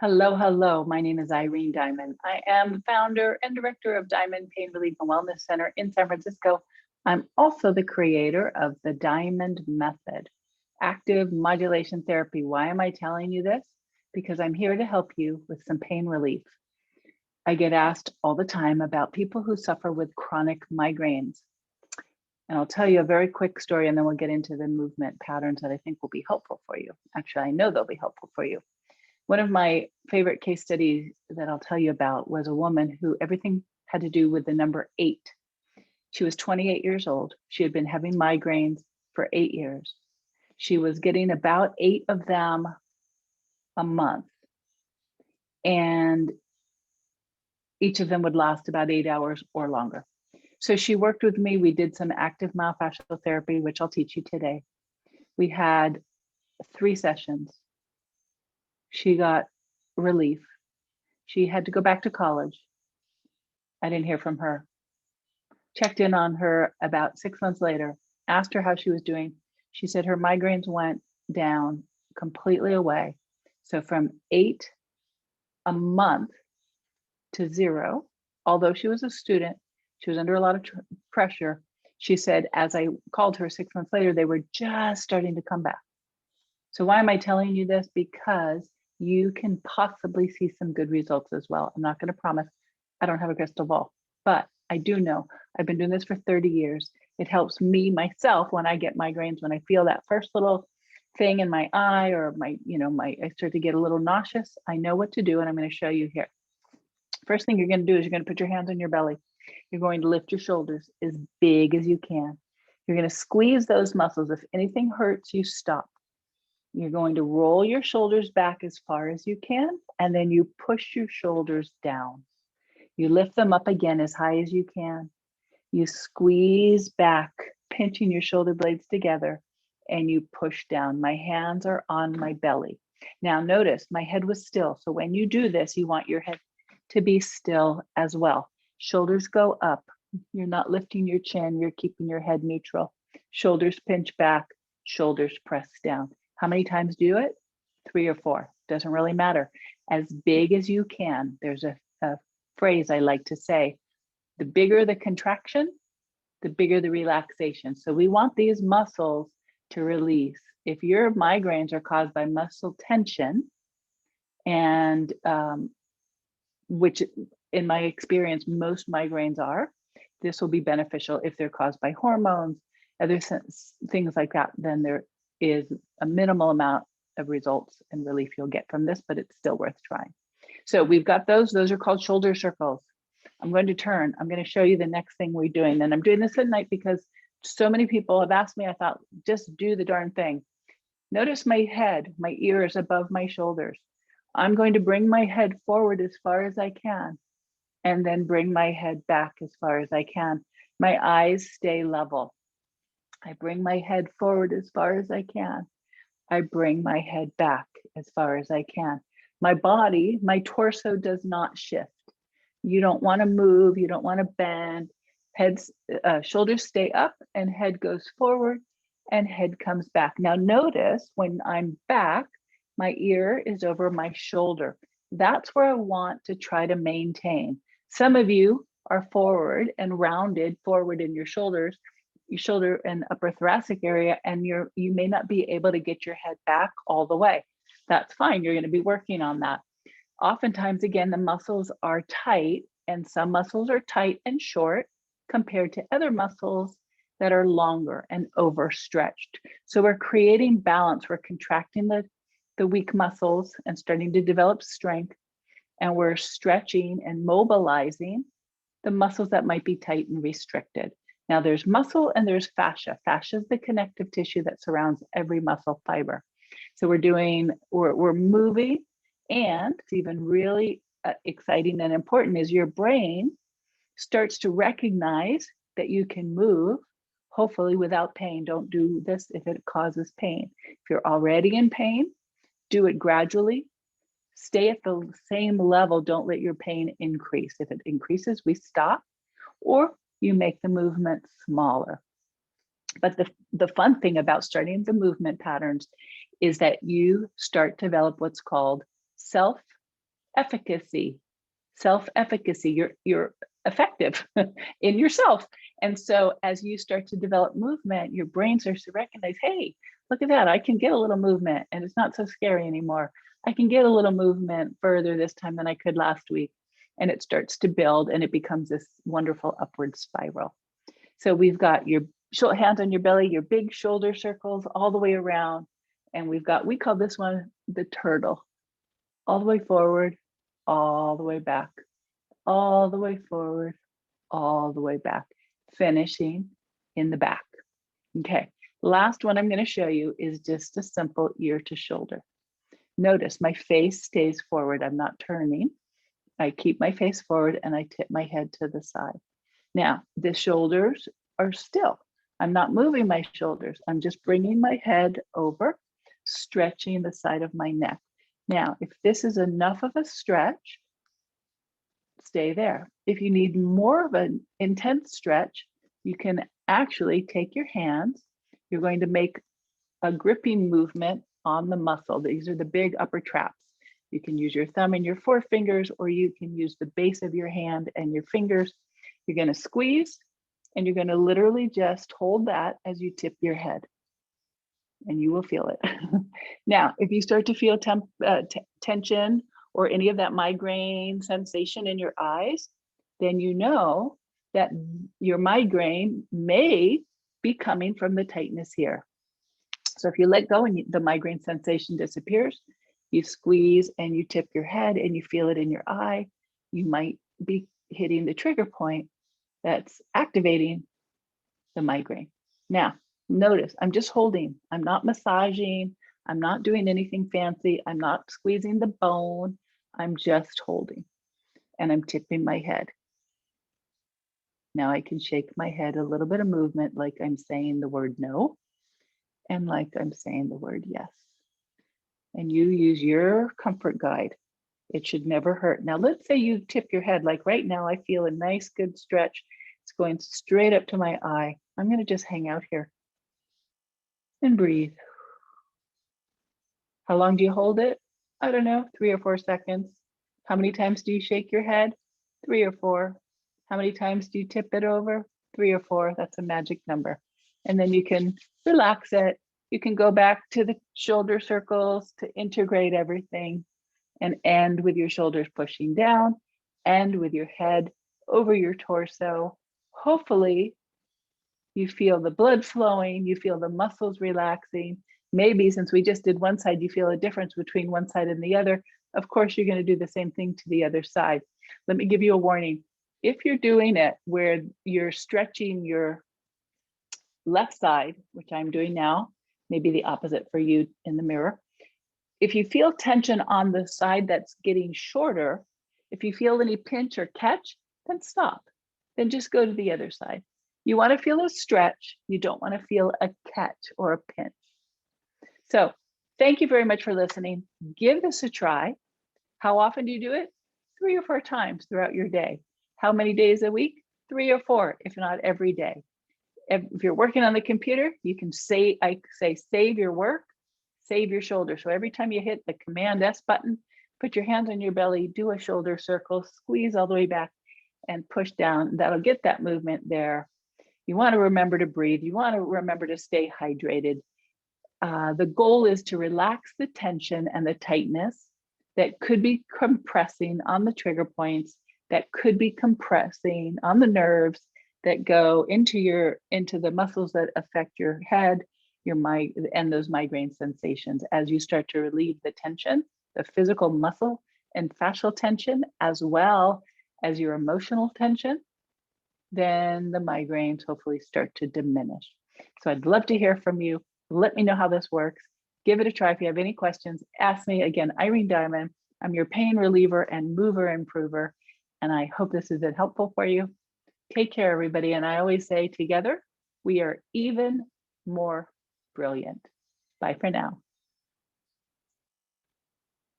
Hello, hello. My name is Irene Diamond. I am founder and director of Diamond Pain Relief and Wellness Center in San Francisco. I'm also the creator of the Diamond Method, active modulation therapy. Why am I telling you this? Because I'm here to help you with some pain relief. I get asked all the time about people who suffer with chronic migraines. And I'll tell you a very quick story and then we'll get into the movement patterns that I think will be helpful for you. Actually, I know they'll be helpful for you. One of my favorite case studies that I'll tell you about was a woman who everything had to do with the number 8. She was 28 years old. She had been having migraines for 8 years. She was getting about 8 of them a month. And each of them would last about 8 hours or longer. So she worked with me. We did some active myofascial therapy, which I'll teach you today. We had 3 sessions. She got relief. She had to go back to college. I didn't hear from her. Checked in on her about 6 months later, asked her how she was doing. She said her migraines went down completely away. So from 8 a month to 0, although she was a student, she was under a lot of pressure. She said, as I called her 6 months later, they were just starting to come back. So why am I telling you this? Because you can possibly see some good results as well. I'm not going to promise. I don't have a crystal ball, but I do know I've been doing this for 30 years. It helps me myself when I get migraines, when I feel that first little thing in my eye or I start to get a little nauseous. I know what to do, and I'm going to show you here. First thing you're going to do is you're going to put your hands on your belly. You're going to lift your shoulders as big as you can. You're going to squeeze those muscles. If anything hurts, you stop. You're going to roll your shoulders back as far as you can, and then you push your shoulders down. You lift them up again as high as you can. You squeeze back, pinching your shoulder blades together, and you push down. My hands are on my belly. Now notice my head was still. So when you do this, you want your head to be still as well. Shoulders go up. You're not lifting your chin. You're keeping your head neutral. Shoulders pinch back, shoulders press down. How many times do it? 3 or 4, doesn't really matter. As big as you can. There's a phrase I like to say, the bigger the contraction, the bigger the relaxation. So we want these muscles to release. If your migraines are caused by muscle tension, and which in my experience, most migraines are, this will be beneficial. If they're caused by hormones, other things like that, then there is a minimal amount of results and relief you'll get from this, but it's still worth trying. So we've got those are called shoulder circles. I'm going to turn, I'm going to show you the next thing we're doing. And I'm doing this at night because so many people have asked me, I thought, just do the darn thing. Notice my head, my ears above my shoulders. I'm going to bring my head forward as far as I can, and then bring my head back as far as I can. My eyes stay level. I bring my head forward as far as I can. I bring my head back as far as I can. My body, my torso does not shift. You don't want to move. You don't want to bend. Shoulders stay up and head goes forward and head comes back. Now notice when I'm back, my ear is over my shoulder. That's where I want to try to maintain. Some of you are forward and rounded forward in your shoulders, your shoulder and upper thoracic area, and you may not be able to get your head back all the way. That's fine. You're going to be working on that. Oftentimes, again, the muscles are tight, and some muscles are tight and short compared to other muscles that are longer and overstretched. So we're creating balance. We're contracting the weak muscles and starting to develop strength, and we're stretching and mobilizing the muscles that might be tight and restricted. Now there's muscle and there's fascia. Fascia is the connective tissue that surrounds every muscle fiber. So we're moving, and it's even really exciting and important is your brain starts to recognize that you can move, hopefully without pain. Don't do this if it causes pain. If you're already in pain, do it gradually. Stay at the same level. Don't let your pain increase. If it increases, we stop, or you make the movement smaller. But the fun thing about starting the movement patterns is that you start to develop what's called efficacy, self-efficacy. You're effective in yourself. And so as you start to develop movement, your brain starts to recognize, hey, look at that, I can get a little movement and it's not so scary anymore. I can get a little movement further this time than I could last week. And it starts to build and it becomes this wonderful upward spiral. So we've got your hands on your belly, your big shoulder circles all the way around. And we call this one the turtle. All the way forward, all the way back, all the way forward, all the way back, finishing in the back. Okay, last one I'm going to show you is just a simple ear to shoulder. Notice my face stays forward. I'm not turning. I keep my face forward and I tip my head to the side. Now, the shoulders are still. I'm not moving my shoulders. I'm just bringing my head over, stretching the side of my neck. Now, if this is enough of a stretch, stay there. If you need more of an intense stretch, you can actually take your hands. You're going to make a gripping movement on the muscle. These are the big upper traps. You can use your thumb and your forefingers, or you can use the base of your hand and your fingers. You're going to squeeze, and you're going to literally just hold that as you tip your head, and you will feel it. Now, if you start to feel tension or any of that migraine sensation in your eyes, then you know that your migraine may be coming from the tightness here. So if you let go and the migraine sensation disappears, you squeeze and you tip your head and you feel it in your eye, you might be hitting the trigger point that's activating the migraine. Now, notice I'm just holding. I'm not massaging. I'm not doing anything fancy. I'm not squeezing the bone. I'm just holding and I'm tipping my head. Now I can shake my head, a little bit of movement, like I'm saying the word no and like I'm saying the word yes. And you use your comfort guide. It should never hurt. Now, let's say you tip your head, like right now, I feel a nice, good stretch. It's going straight up to my eye. I'm going to just hang out here and breathe. How long do you hold it? I don't know, 3 or 4 seconds. How many times do you shake your head? 3 or 4. How many times do you tip it over? 3 or 4. That's a magic number. And then you can relax it. You can go back to the shoulder circles to integrate everything and end with your shoulders pushing down, end with your head over your torso. Hopefully, you feel the blood flowing, you feel the muscles relaxing. Maybe since we just did one side, you feel a difference between one side and the other. Of course, you're going to do the same thing to the other side. Let me give you a warning. If you're doing it where you're stretching your left side, which I'm doing now, maybe the opposite for you in the mirror. If you feel tension on the side that's getting shorter, if you feel any pinch or catch, then stop. Then just go to the other side. You want to feel a stretch. You don't want to feel a catch or a pinch. So thank you very much for listening. Give this a try. How often do you do it? 3 or 4 times throughout your day. How many days a week? 3 or 4, if not every day. If you're working on the computer, you can save your work, save your shoulder. So every time you hit the Command S button, put your hands on your belly, do a shoulder circle, squeeze all the way back and push down. That'll get that movement there. You want to remember to breathe. You want to remember to stay hydrated. The goal is to relax the tension and the tightness that could be compressing on the trigger points, that could be compressing on the nerves that go into the muscles that affect your head, and those migraine sensations. As you start to relieve the tension, the physical muscle and fascial tension, as well as your emotional tension, then the migraines hopefully start to diminish. So I'd love to hear from you. Let me know how this works. Give it a try. If you have any questions, ask me. Again, Irene Diamond. I'm your pain reliever and mover improver. And I hope this has been helpful for you. Take care, everybody. And I always say together, we are even more brilliant. Bye for now.